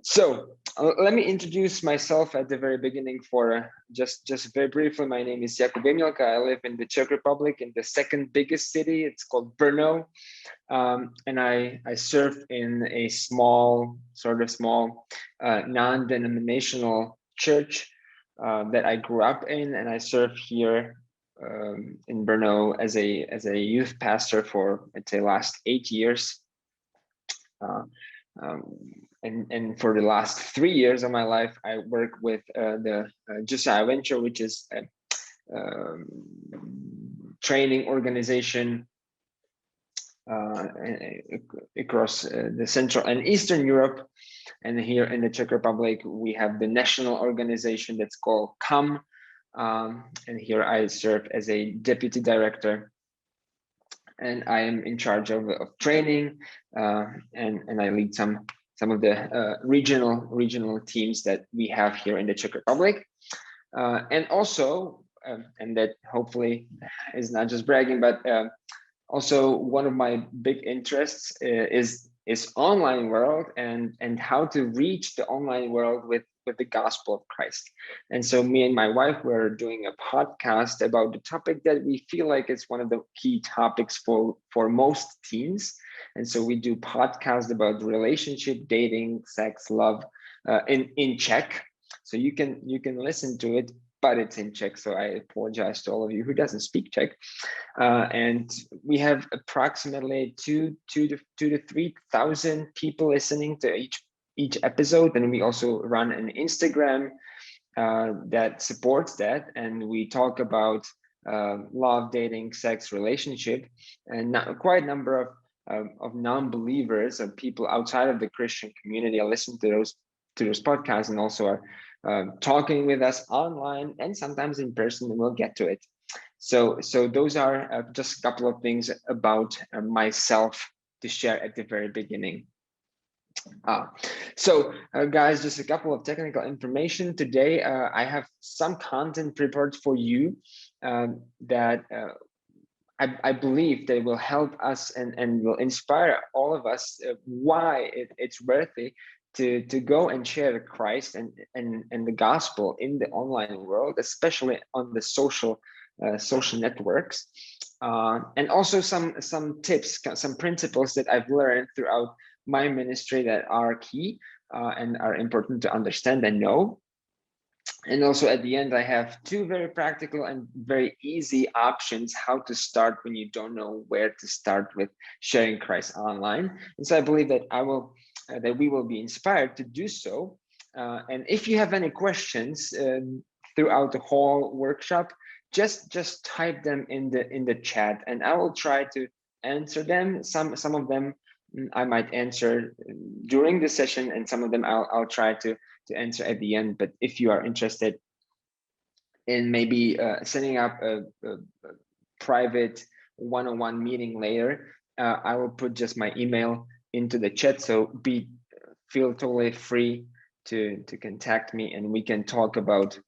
So let me introduce myself at the very beginning for just very briefly. My name is Jakub Vejmelka. I live in the Czech Republic in the second biggest city. It's called Brno. And I serve in a small, non-denominational church that I grew up in, and I serve here in Brno as a youth pastor for, I'd say, last 8 years. Uh, um, and for the last 3 years of my life, I work with the Josiah Venture, which is a training organization across the Central and Eastern Europe. And here in the Czech Republic, we have the national organization that's called COM. And here I serve as a deputy director. And I am in charge of training, and I lead some of the regional teams that we have here in the Czech Republic. And also, and that hopefully is not just bragging, but also one of my big interests is online world and how to reach the online world with the gospel of Christ. And so me and my wife were doing a podcast about the topic that we feel like it's one of the key topics for most teens. And so we do podcasts about relationship, dating, sex, love in Czech. So you can listen to it, but it's in Czech. So I apologize to all of you who doesn't speak Czech. And we have approximately 2,000 to 3,000 people listening to each episode. And we also run an Instagram that supports that. And we talk about love, dating, sex, relationship, and quite a number of non-believers, of people outside of the Christian community listen to those podcasts, and also are talking with us online and sometimes in person, and we'll get to it. So those are just a couple of things about myself to share at the very beginning. So guys, just a couple of technical information. Today, I have some content prepared for you that I believe that will help us and will inspire all of us why it's worthy to go and share Christ and the gospel in the online world, especially on the social networks, and also some tips, some principles that I've learned throughout my ministry that are key and are important to understand and know. And also at the end, I have two very practical and very easy options how to start when you don't know where to start with sharing Christ online. And so I believe that that we will be inspired to do so. And if you have any questions throughout the whole workshop, just type them in the chat, and I will try to answer them. Some of them I might answer during the session, and some of them I'll try to answer at the end. But if you are interested in maybe setting up a private one-on-one meeting later, I will put just my email into the chat. So feel totally free to contact me, and we can talk about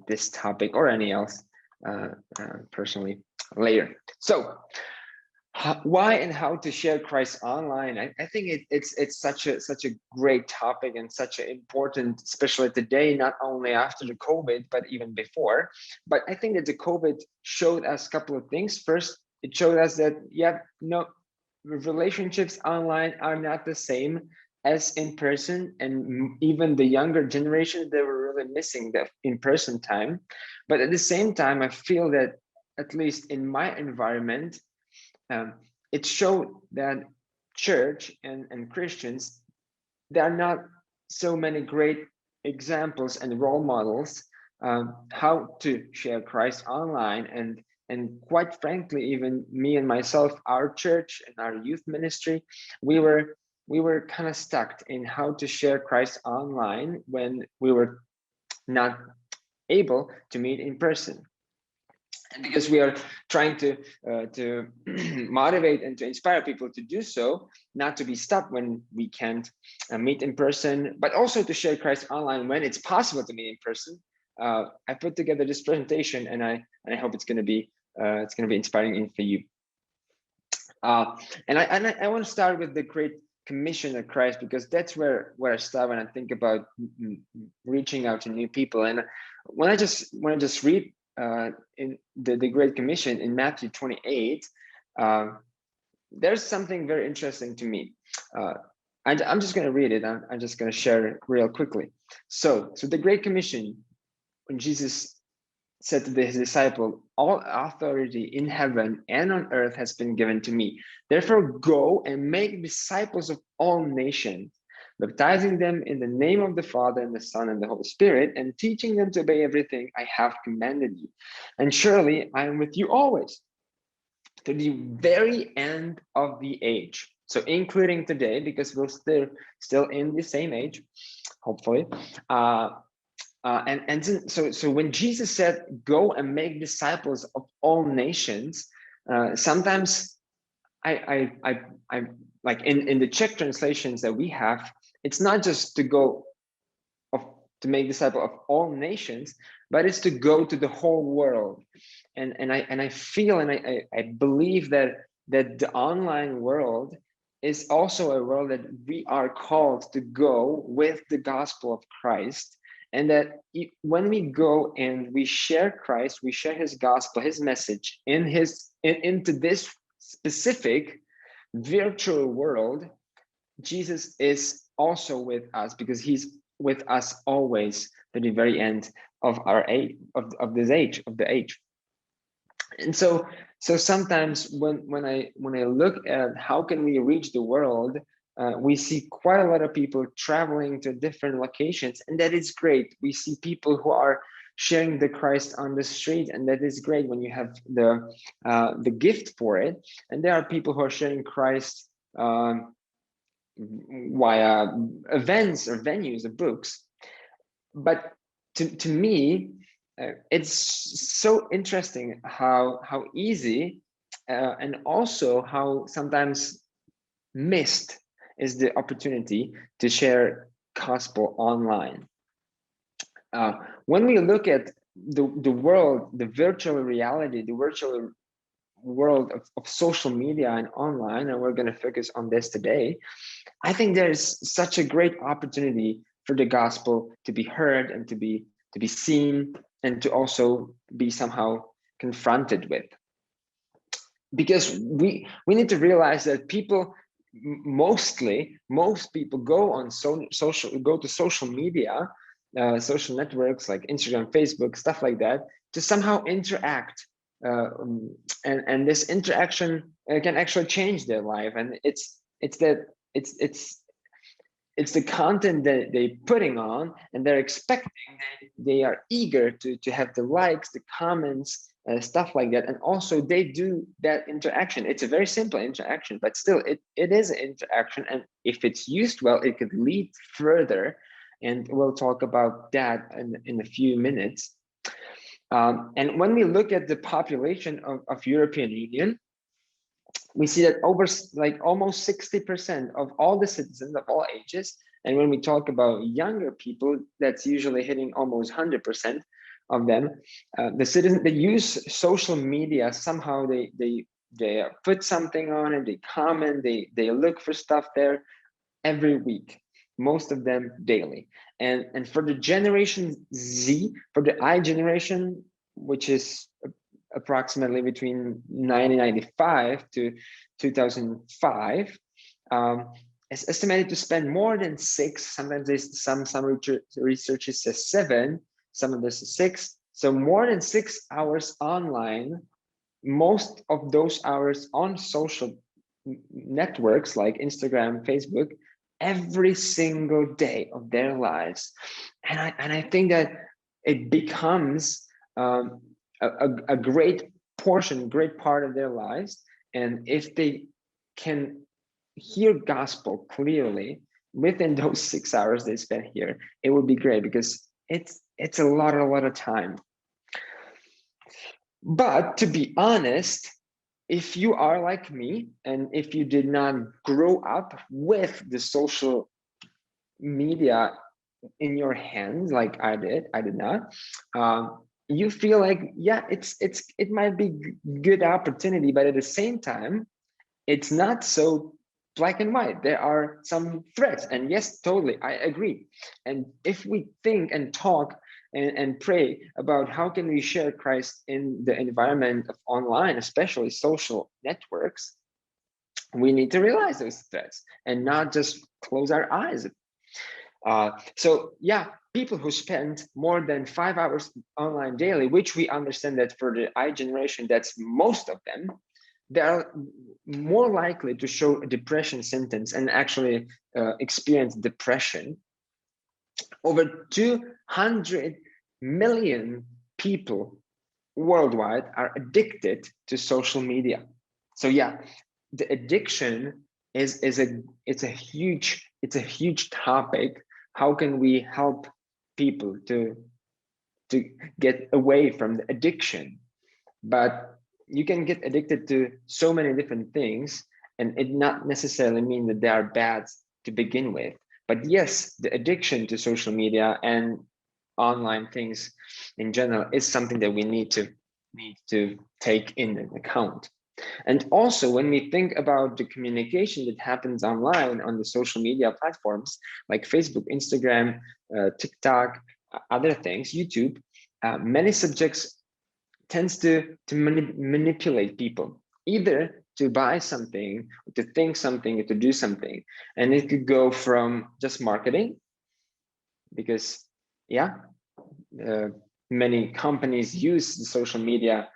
this topic or any else personally later. So why and how to share Christ online? I think it's such a great topic and such an important, especially today, not only after the COVID, but even before. But I think that the COVID showed us a couple of things. First, it showed us that relationships online are not the same as in person, and even the younger generation, they were really missing the in-person time. But at the same time, I feel that at least in my environment, it showed that church and Christians, there are not so many great examples and role models how to share Christ online. And quite frankly, even me and myself, our church and our youth ministry, we were kind of stuck in how to share Christ online when we were not able to meet in person. And because we are trying to motivate and to inspire people to do so, not to be stuck when we can't meet in person, but also to share Christ online when it's possible to meet in person, I put together this presentation, and I hope it's going to be inspiring for you. And I want to start with the great commission of Christ, because that's where I start when I think about reaching out to new people. And when I just read in the Great Commission in Matthew 28, there's something very interesting to me. I'm just going to read it. I'm just going to share it real quickly. So the Great Commission, when Jesus said to his disciple, all authority in heaven and on earth has been given to me. Therefore, go and make disciples of all nations, baptizing them in the name of the Father and the Son and the Holy Spirit, and teaching them to obey everything I have commanded you. And surely I am with you always, to the very end of the age. So including today, because we're still in the same age, hopefully. So when Jesus said, "Go and make disciples of all nations," sometimes I like in the Czech translations that we have, it's not just to go to make disciples of all nations, but it's to go to the whole world. And I feel and I believe that the online world is also a world that we are called to go with the gospel of Christ. And that when we go and we share Christ, we share his gospel, his message into this specific virtual world, Jesus is also with us, because he's with us always to the very end of our age, of the age. And so sometimes when I look at how can we reach the world, we see quite a lot of people traveling to different locations, and that is great. We see people who are sharing the Christ on the street, and that is great when you have the gift for it. And there are people who are sharing Christ via events or venues or books. But to me, it's so interesting how easy and also how sometimes missed is the opportunity to share gospel online. When we look at the world, the virtual reality, the virtual world of social media and online, and we're going to focus on this today, I think there's such a great opportunity for the gospel to be heard and to be seen, and to also be somehow confronted with. Because we need to realize that most people go to social media, social networks like Instagram, Facebook, stuff like that, to somehow interact, and this interaction can actually change their life. And it's the content that they're putting on, and they're expecting, they are eager to have the likes, the comments, stuff like that. And also they do that interaction. It's a very simple interaction, but still it is an interaction. And if it's used well, it could lead further. And we'll talk about that in a few minutes. And when we look at the population of European Union, we see that over almost 60% of all the citizens of all ages, and when we talk about younger people, that's usually hitting almost 100% of them, the citizens, they use social media somehow. They put something on it, they comment, they look for stuff there every week, most of them daily. And for the Generation Z, for the I generation, which is approximately between 1995 to 2005, is estimated to spend more than 6. Sometimes there's some researchers says 7, some of this is 6. So more than 6 hours online. Most of those hours on social networks like Instagram, Facebook, every single day of their lives. And I think that it becomes a great portion, great part of their lives. And if they can hear gospel clearly within those 6 hours they spend here, it would be great, because it's a lot of time. But to be honest, if you are like me, and if you did not grow up with the social media in your hands like I did not, you feel like, yeah, it might be good opportunity, but at the same time, it's not so black and white. There are some threats, and yes, totally, I agree. And if we think and talk and pray about how can we share Christ in the environment of online, especially social networks, we need to realize those threats and not just close our eyes. So yeah, people who spend more than 5 hours online daily, which we understand that for the I generation, that's most of them, they are more likely to show depression symptoms and actually experience depression. Over 200 million people worldwide are addicted to social media. So yeah, the addiction is a huge topic. How can we help people to get away from the addiction? But you can get addicted to so many different things, and it not necessarily mean that they are bad to begin with. But yes, the addiction to social media and online things in general is something that we need to take in account. And also, when we think about the communication that happens online on the social media platforms like Facebook, Instagram, TikTok, other things, YouTube, many subjects tends to manipulate people, either to buy something, to think something, to do something. And it could go from just marketing, because yeah, many companies use the social media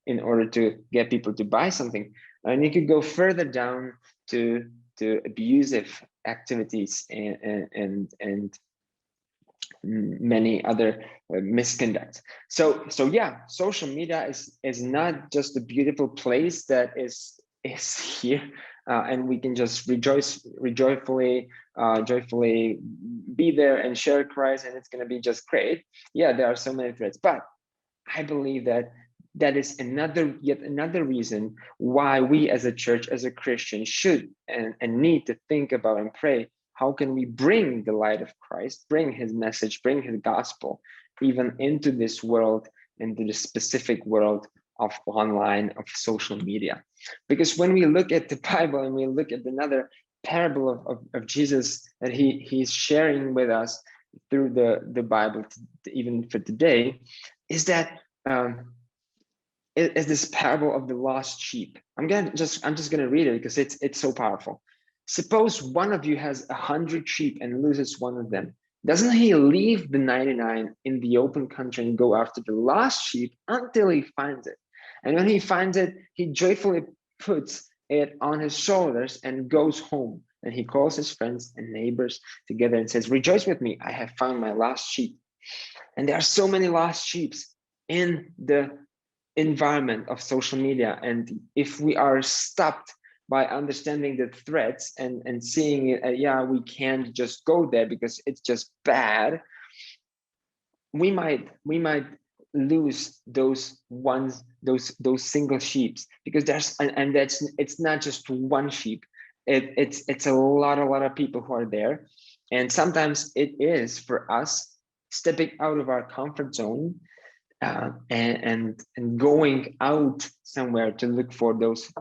in order to get people to buy something. And you could go further down to abusive activities and many other misconduct. So yeah, social media is not just a beautiful place that is here, and we can just joyfully be there and share Christ, and it's going to be just great. Yeah, there are so many threats, but I believe that is yet another reason why we as a church, as a Christian, should and need to think about and pray, how can we bring the light of Christ, bring his message, bring his gospel, even into this world, into the specific world of online, of social media. Because when we look at the Bible and we look at another parable of Jesus that he's sharing with us through the Bible, even for today, is that is this parable of the lost sheep. I'm just gonna read it because it's so powerful. Suppose one of you has 100 sheep and loses one of them. Doesn't he leave the 99 in the open country and go after the lost sheep until he finds it? And when he finds it, he joyfully puts it on his shoulders and goes home. And he calls his friends and neighbors together and says, "Rejoice with me, I have found my lost sheep." And there are so many lost sheep in the environment of social media. And if we are stopped by understanding the threats and seeing it, yeah, we can't just go there because it's just bad, we might lose those single sheeps, because it's not just one sheep. It's a lot of people who are there. And sometimes it is for us stepping out of our comfort zone, and going out somewhere to look for those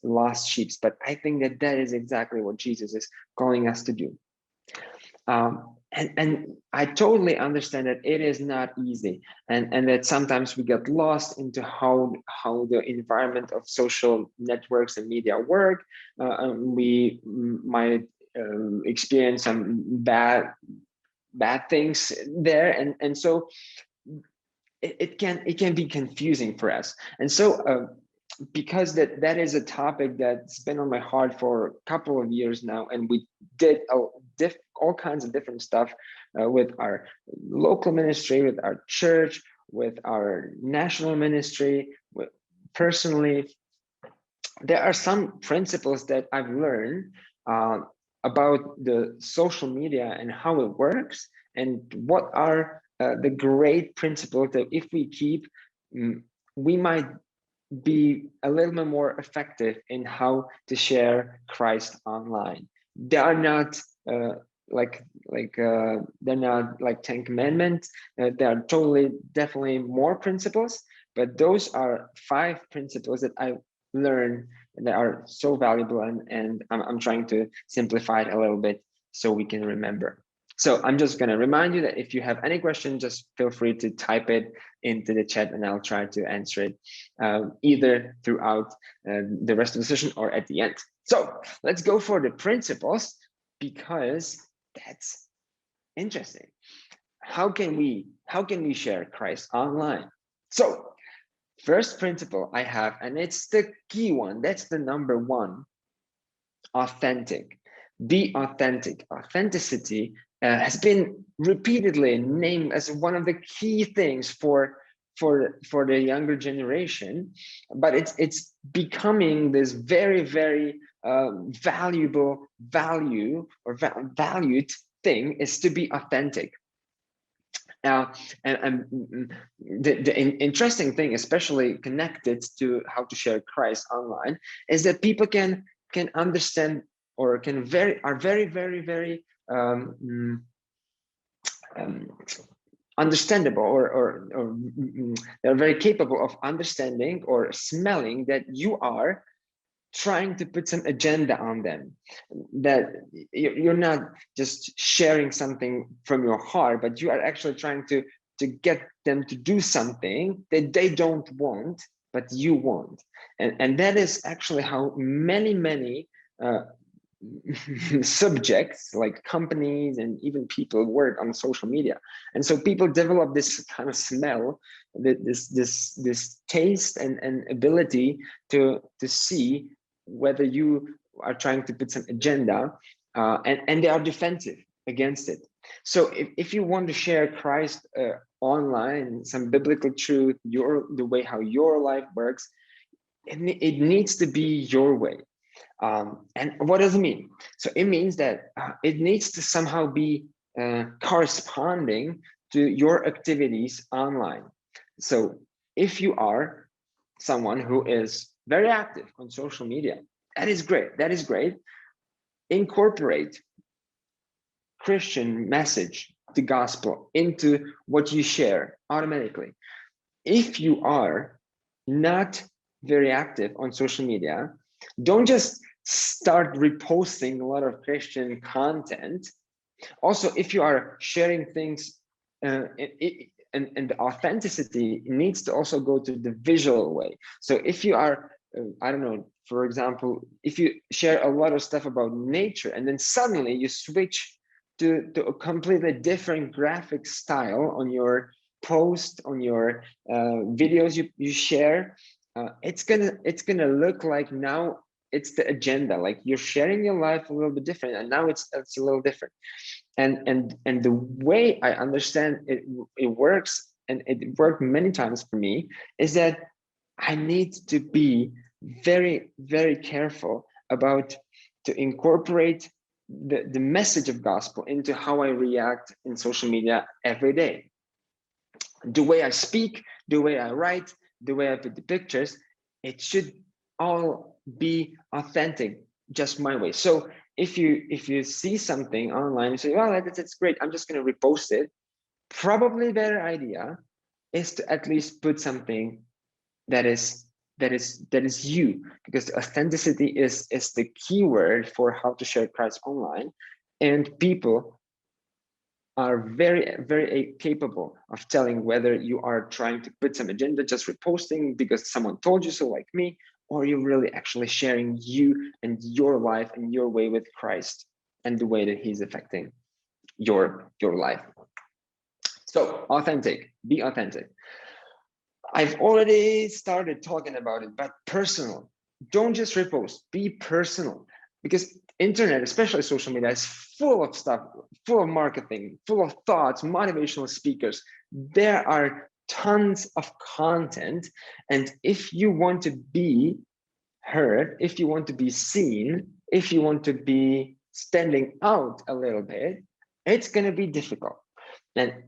lost sheep. But I think that is exactly what Jesus is calling us to do. And I totally understand that it is not easy, and that sometimes we get lost into how the environment of social networks and media work. We might experience some bad things there, and so it can be confusing for us. And so because that is a topic that's been on my heart for a couple of years now, and we did all kinds of different stuff with our local ministry, with our church, with our national ministry, personally, there are some principles that I've learned about the social media and how it works, and what are the great principles that if we keep, we might be a little bit more effective in how to share Christ online. They are not they're not like 10 commandments. They are definitely more principles, but those are 5 principles that I learned that are so valuable, and I'm trying to simplify it a little bit so we can remember. So I'm just going to remind you that if you have any question, just feel free to type it into the chat and I'll try to answer it either throughout the rest of the session or at the end. So let's go for the principles, because that's interesting. How can we share Christ online? So first principle I have, and it's the key one, that's the number one: authentic. Be authentic. Authenticity has been repeatedly named as one of the key things for the younger generation, but it's becoming this very, very valuable valued thing, is to be authentic. Now, and the interesting thing, especially connected to how to share Christ online, is that people can understand, or are very understandable, or they're very capable of understanding or smelling that you are trying to put some agenda on them, that you're not just sharing something from your heart, but you are actually trying to get them to do something that they don't want, but you want. And that is actually how many subjects, like companies and even people, work on social media. And so people develop this kind of smell, this taste and ability to see whether you are trying to put some agenda, and they are defensive against it. So if you want to share Christ online, some biblical truth, the way how your life works, it needs to be your way. And what does it mean? So it means that it needs to somehow be corresponding to your activities online. So if you are someone who is very active on social media, that is great. That is great. Incorporate Christian message, the gospel, into what you share automatically. If you are not very active on social media, don't just start reposting a lot of Christian content. Also, if you are sharing things, and the authenticity needs to also go to the visual way. So if you are, I don't know, for example, if you share a lot of stuff about nature and then suddenly you switch to a completely different graphic style on your post, on your videos you share, it's gonna look like now it's the agenda, like you're sharing your life a little bit different, and now it's a little different. And the way I understand it works, and it worked many times for me, is that I need to be very, very careful about to incorporate the message of gospel into how I react in social media every day. The way I speak, the way I write, the way I put the pictures, it should all be authentic, just my way. So if you see something online, you say, well, that's great, I'm just going to repost it. Probably a better idea is to at least put something that is you, because authenticity is the key word for how to share Christ online. And people are very, very capable of telling whether you are trying to put some agenda, just reposting because someone told you so, like me, or you're really actually sharing you and your life and your way with Christ and the way that he's affecting your life. So authentic, be authentic. I've already started talking about it, but personal. Don't just repost, be personal, because internet, especially social media, is full of stuff, full of marketing, full of thoughts, motivational speakers. There are tons of content. And if you want to be heard, if you want to be seen, if you want to be standing out a little bit, it's going to be difficult. And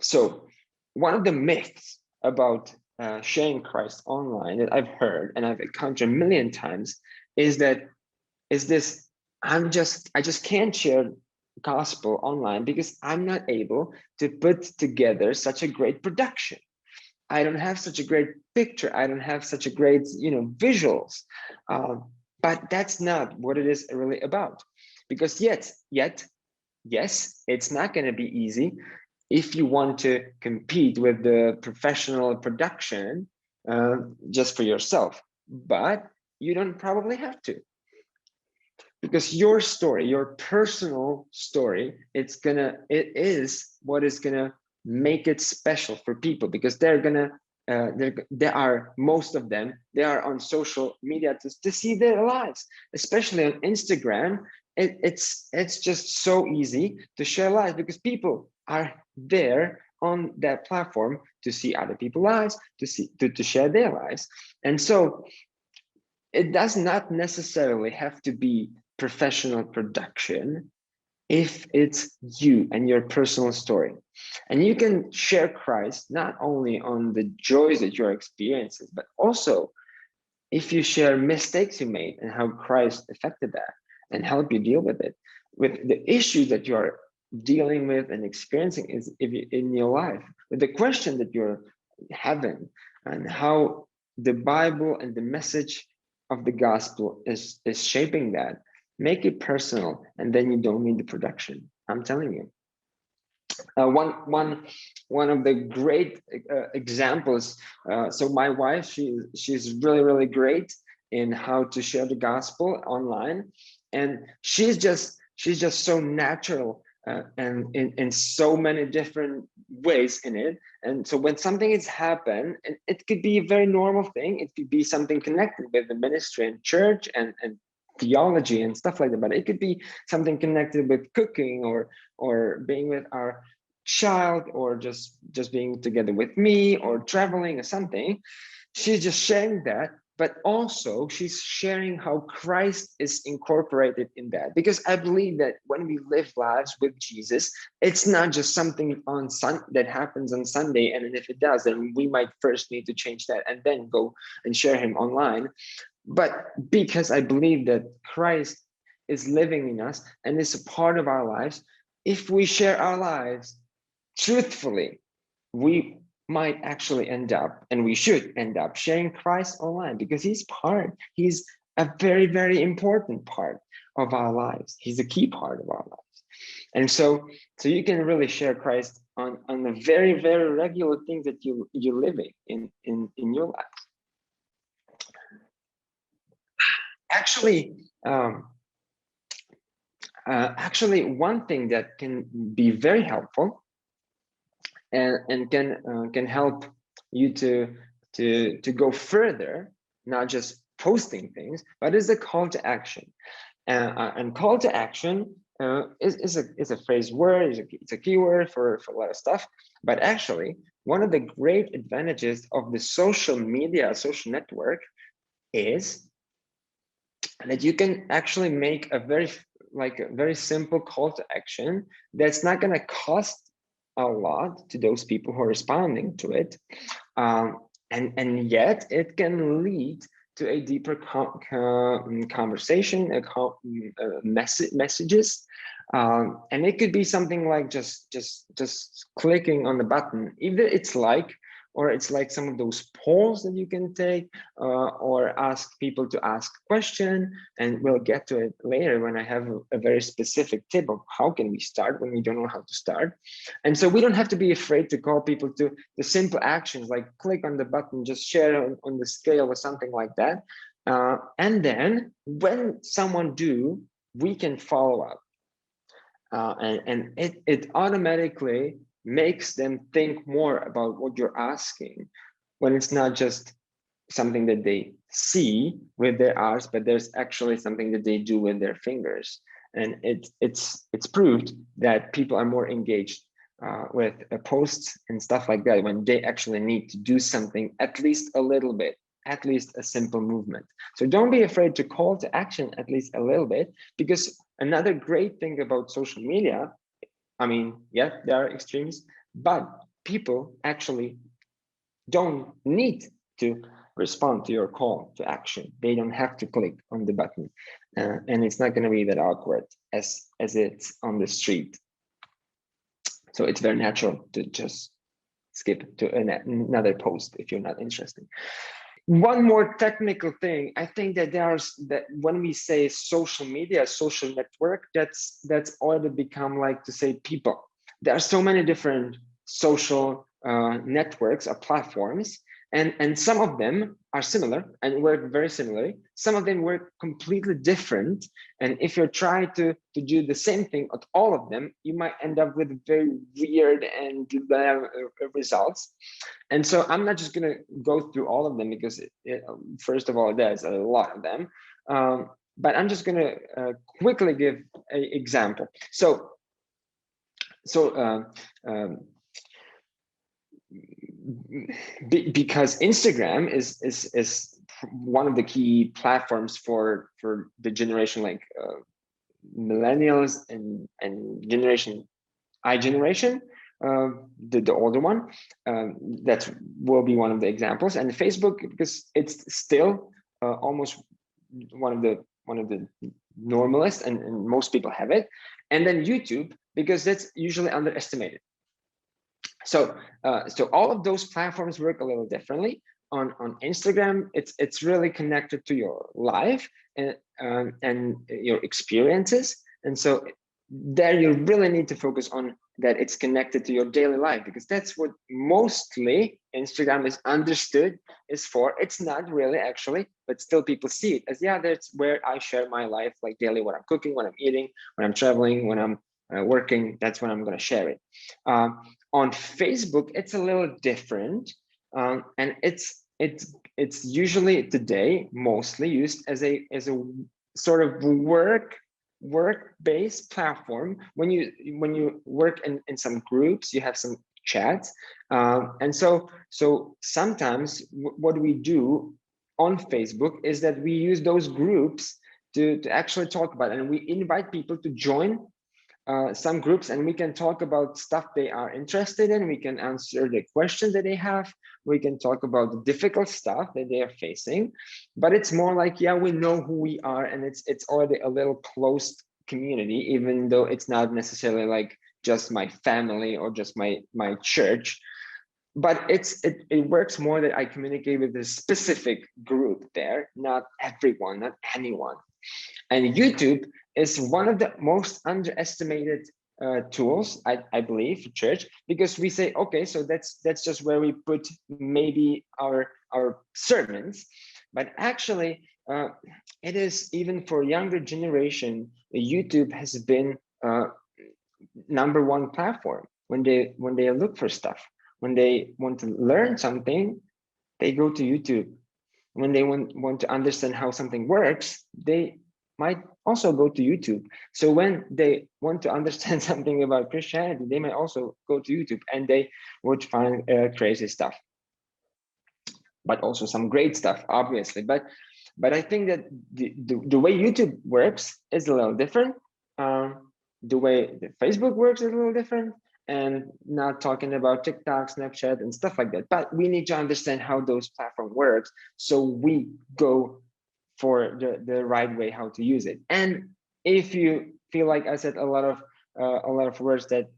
so one of the myths about sharing Christ online that I've heard and I've encountered a million times is this: I just can't share gospel online because I'm not able to put together such a great production. I don't have such a great picture. I don't have such a great, visuals. But that's not what it is really about. Because yes, it's not going to be easy if you want to compete with the professional production just for yourself. But you don't probably have to, because your story, your personal story, it is what is gonna make it special for people, because they're gonna there are, most of them, they are on social media to see their lives, especially on Instagram. It's just so easy to share lives, because people are there on that platform to see other people's lives, to share their lives. And so it does not necessarily have to be professional production if it's you and your personal story. And you can share Christ not only on the joys that you're experiencing, but also if you share mistakes you made and how Christ affected that and help you deal with it, with the issues that you're dealing with and experiencing in your life, with the question that you're having, and how the Bible and the message of the gospel is shaping that. Make it personal, and then you don't need the production. I'm telling you. One of the great examples. So my wife, she's really great in how to share the gospel online, and she's just so natural and in so many different ways in it. And so when something has happened, and it could be a very normal thing, it could be something connected with the ministry and church and theology and stuff like that, but it could be something connected with cooking or being with our child, or just being together with me, or traveling or something. She's just sharing that, but also she's sharing how Christ is incorporated in that, because I believe that when we live lives with Jesus, it's not just something on that happens on Sunday, and if it does, then we might first need to change that and then go and share him online. But because I believe that Christ is living in us and is a part of our lives, if we share our lives truthfully, we might actually end up, and we should end up, sharing Christ online, because he's a very important part of our lives. He's a key part of our lives. And so you can really share Christ on the very regular things that you're living in your life. Actually, one thing that can be very helpful and can help you to go further, not just posting things, but is a call to action. And call to action is a phrase word, it's a keyword for a lot of stuff. But actually, one of the great advantages of the social network is that you can actually make a very simple call to action that's not going to cost a lot to those people who are responding to it, and yet it can lead to a deeper conversation, messages, and it could be something like just clicking on the button. Either it's like, or it's like some of those polls that you can take, or ask people to ask a question, and we'll get to it later when I have a very specific tip of how can we start when we don't know how to start. And so we don't have to be afraid to call people to the simple actions like click on the button, just share on the scale or something like that. And then when someone do, we can follow up. And it automatically makes them think more about what you're asking, when it's not just something that they see with their eyes, but there's actually something that they do with their fingers. And it's proved that people are more engaged with posts and stuff like that when they actually need to do something, at least a little bit, at least a simple movement. So don't be afraid to call to action at least a little bit, because another great thing about social media, I mean, yeah, there are extremes, but people actually don't need to respond to your call to action. They don't have to click on the button, and it's not going to be that awkward as it's on the street. So it's very natural to just skip to another post if you're not interested. One more technical thing, I think that that when we say social media, social network, that's already become like to say people. There are so many different social networks or platforms, and some of them are similar and work very similarly. Some of them work completely different, and if you're trying to do the same thing at all of them, you might end up with very weird and results. And so I'm not just going to go through all of them because first of all, there's a lot of them. But I'm just going to quickly give an example. So because Instagram is one of the key platforms for the generation like millennials and generation generation, the older one, that will be one of the examples. And Facebook, because it's still almost one of the normalist, and most people have it. And then YouTube, because that's usually underestimated. So all of those platforms work a little differently. On Instagram, it's really connected to your life and your experiences, and so there you really need to focus on that it's connected to your daily life, because that's what mostly Instagram is understood is for. It's not really actually, but still people see it as, yeah, that's where I share my life, like daily, what I'm cooking, what I'm eating, when I'm traveling, when I'm working, that's when I'm going to share it. On Facebook, it's a little different, and it's usually today mostly used as a sort of work-based platform. When you work in some groups, you have some chats, and so sometimes what we do on Facebook is that we use those groups to actually talk about it, and we invite people to join some groups, and we can talk about stuff they are interested in. We can answer the questions that they have. We can talk about the difficult stuff that they are facing, but it's more like, yeah, we know who we are, and it's already a little closed community, even though it's not necessarily like just my family or just my church. But it works more that I communicate with a specific group there, not everyone, not anyone. And YouTube is one of the most underestimated tools, I believe, for church, because we say, okay, so that's just where we put maybe our sermons, but actually it is, even for younger generation, YouTube has been #1 platform when they look for stuff. When they want to learn something, they go to YouTube. When they want to understand how something works, they might also go to YouTube. So when they want to understand something about Christianity, they might also go to YouTube, and they would find crazy stuff, but also some great stuff, obviously. But I think that the way YouTube works is a little different. The way the Facebook works is a little different, and not talking about TikTok, Snapchat, and stuff like that. But we need to understand how those platforms works, so we go for the right way how to use it. And if you feel like I said a lot of words that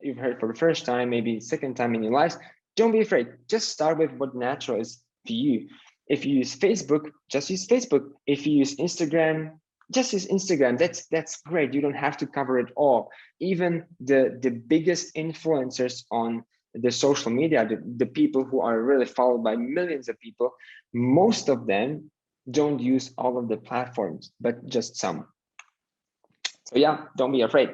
you've heard for the first time, maybe second time in your lives, don't be afraid. Just start with what natural is for you. If you use Facebook, just use Facebook. If you use Instagram, just use Instagram. That's great. You don't have to cover it all. Even the biggest influencers on the social media, the people who are really followed by millions of people, most of them don't use all of the platforms, but just some. So yeah, don't be afraid.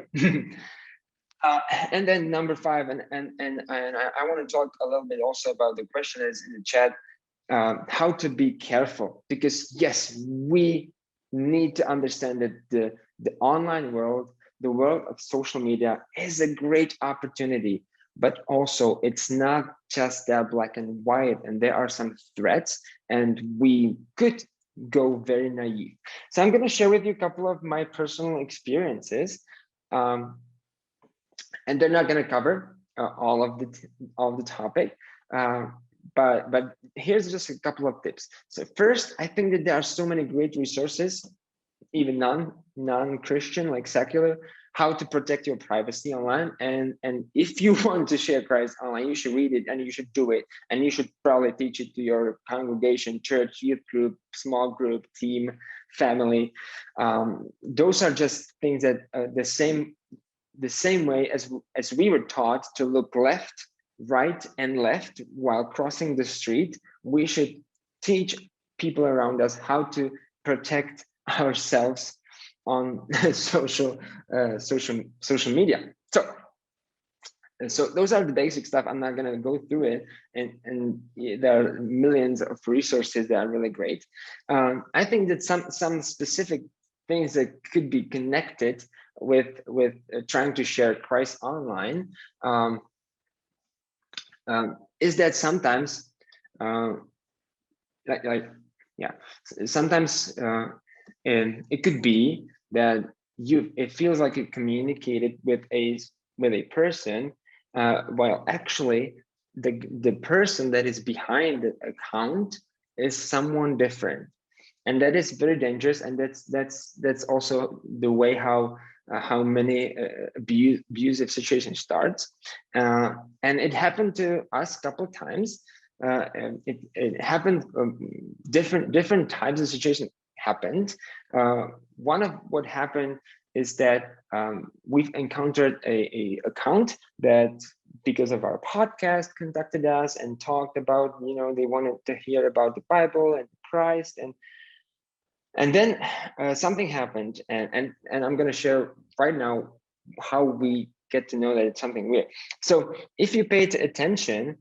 And then number 5, and I want to talk a little bit also about the question is in the chat, how to be careful, because yes, we need to understand that the online world, the world of social media, is a great opportunity, but also it's not just that black and white, and there are some threats, and we could go very naive. So I'm going to share with you a couple of my personal experiences, and they're not going to cover all of the topic, but here's just a couple of tips. So first, I think that there are so many great resources, even non-Christian, like secular how to protect your privacy online. And if you want to share Christ online, you should read it and you should do it. And you should probably teach it to your congregation, church, youth group, small group, team, family. Those are just things that the same way as we were taught to look left, right, and left while crossing the street, we should teach people around us how to protect ourselves on social media. So those are the basic stuff. I'm not going to go through it, and there are millions of resources that are really great. I think that some specific things that could be connected with trying to share Christ online is that sometimes sometimes it could be that it feels like you communicated with a person while actually the person that is behind the account is someone different, and that is very dangerous. And that's also the way how many abusive situations starts, and it happened to us a couple of times. And it happened. Different types of situations happened. One of what happened is that we've encountered a account that, because of our podcast, contacted us and talked about, they wanted to hear about the Bible and Christ, and then something happened, and I'm going to share right now how we get to know that it's something weird. So if you paid attention,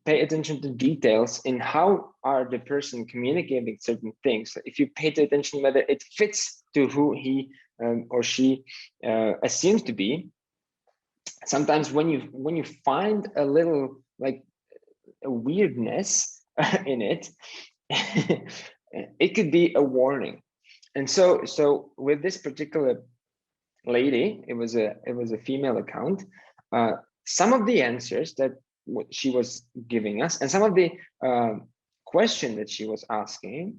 pay attention to details in how are the person communicating certain things. If you paid attention whether it fits to who he or she assumes to be. Sometimes when you find a little like a weirdness in it, it could be a warning. And so with this particular lady, it was a female account. Some of the answers that she was giving us, and some of the question that she was asking,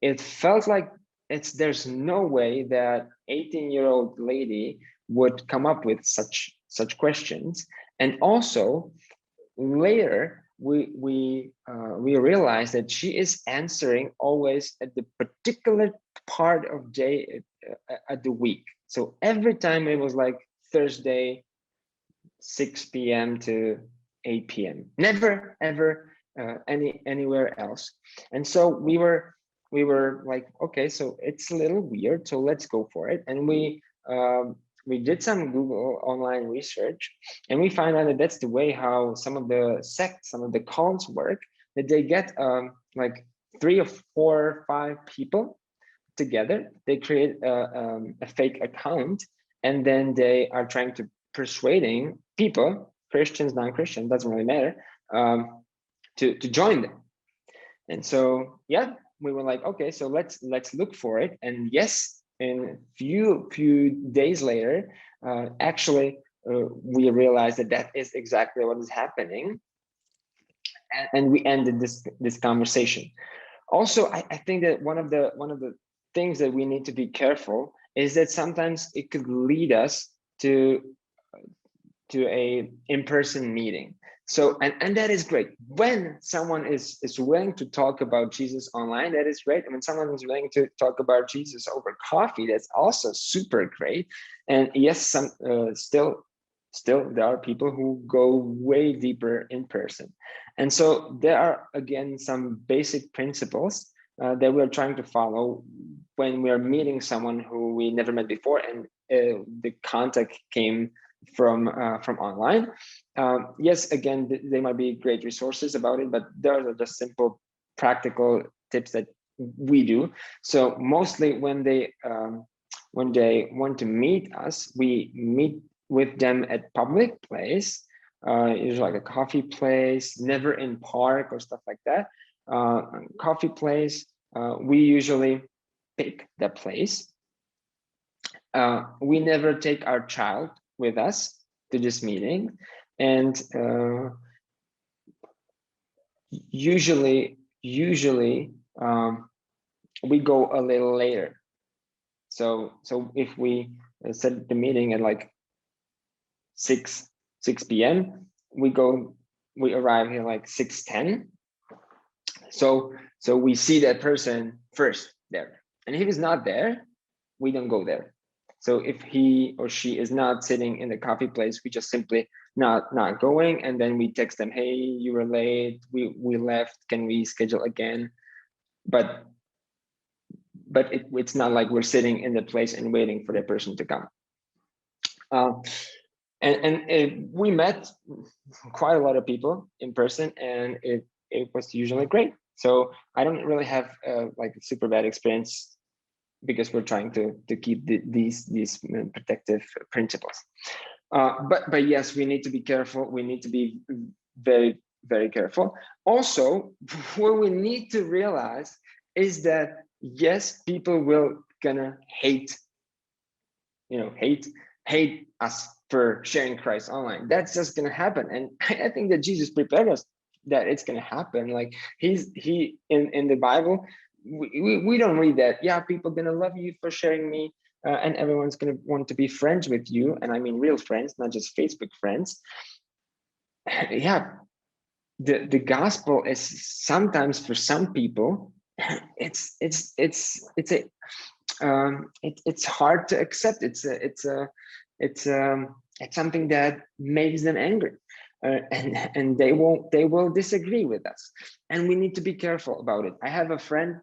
it felt like there's no way that 18-year-old lady would come up with such questions. And also later we realized that she is answering always at the particular part of day at the week. So every time it was like Thursday 6 p.m. to 8 p.m. Never ever anywhere else. And so we were like, okay, so it's a little weird, so let's go for it. And we did some Google online research, and we found out that that's the way how some of the sects, some of the cults work, that they get like 3 or 4 or 5 people together. They create a fake account, and then they are trying to persuading people, Christians, non-Christian, doesn't really matter, to join them. And so, yeah, we were like, okay, so let's look for it. And yes, in few days later, actually, we realized that is exactly what is happening, and we ended this conversation. Also, I think that one of the things that we need to be careful is that sometimes it could lead us to a in-person meeting. So, and that is great. When someone is willing to talk about Jesus online, that is great. And when someone is willing to talk about Jesus over coffee, that's also super great. And yes, some still there are people who go way deeper in person. And so there are, again, some basic principles that we're trying to follow when we're meeting someone who we never met before, and the contact came from online. Yes, again, they might be great resources about it, but those are just simple practical tips that we do. So mostly when they want to meet us, we meet with them at public place, usually like a coffee place, never in park or stuff like that. Coffee place, we usually pick the place. We never take our child with us to this meeting, and usually we go a little later. So if we set the meeting at like 6 p.m., we arrive here like 6:10. So we see that person first there, and if he's not there, we don't go there. So if he or she is not sitting in the coffee place, we just simply not going, and then we text them, hey, you were late, we left, can we schedule again? But it's not like we're sitting in the place and waiting for the person to come. And we met quite a lot of people in person, and it was usually great. So I don't really have like a super bad experience, because we're trying to keep these protective principles. But yes, we need to be careful. We need to be very, very careful. Also, what we need to realize is that yes, people will gonna hate us for sharing Christ online. That's just gonna happen, and I think that Jesus prepared us that it's gonna happen. Like he in the Bible, we don't read that, yeah, people gonna love you for sharing me, and everyone's gonna want to be friends with you, and I mean real friends, not just Facebook friends. Yeah, the gospel is sometimes, for some people, it's hard to accept. It's something that makes them angry, and they will disagree with us, and we need to be careful about it. I have a friend,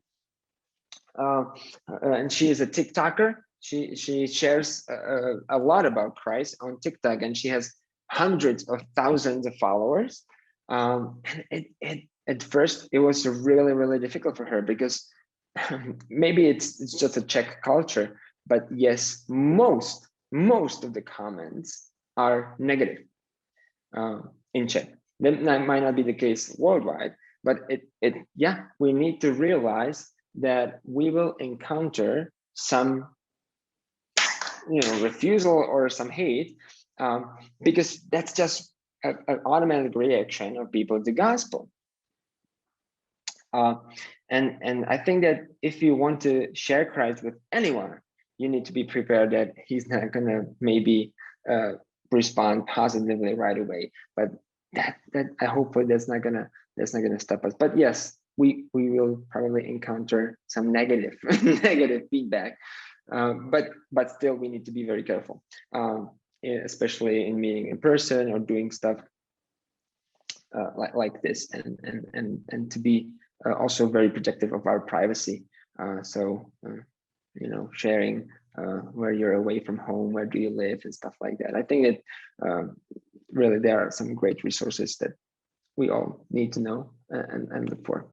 and she is a TikToker. She shares a lot about Christ on TikTok, and she has hundreds of thousands of followers. And at first it was really, really difficult for her, because maybe it's just a Czech culture, but yes, most of the comments are negative in Czech. That might not be the case worldwide, but yeah, we need to realize that we will encounter some refusal or some hate, because that's just an automatic reaction of people to the gospel. And I think that if you want to share Christ with anyone, you need to be prepared that he's not gonna maybe respond positively right away. But that I hope that's not gonna stop us. But yes, we will probably encounter some negative feedback. But still, we need to be very careful, especially in meeting in person or doing stuff like this, and to be also very protective of our privacy. So sharing where you're away from home, where do you live, and stuff like that. I think that really there are some great resources that we all need to know and look for.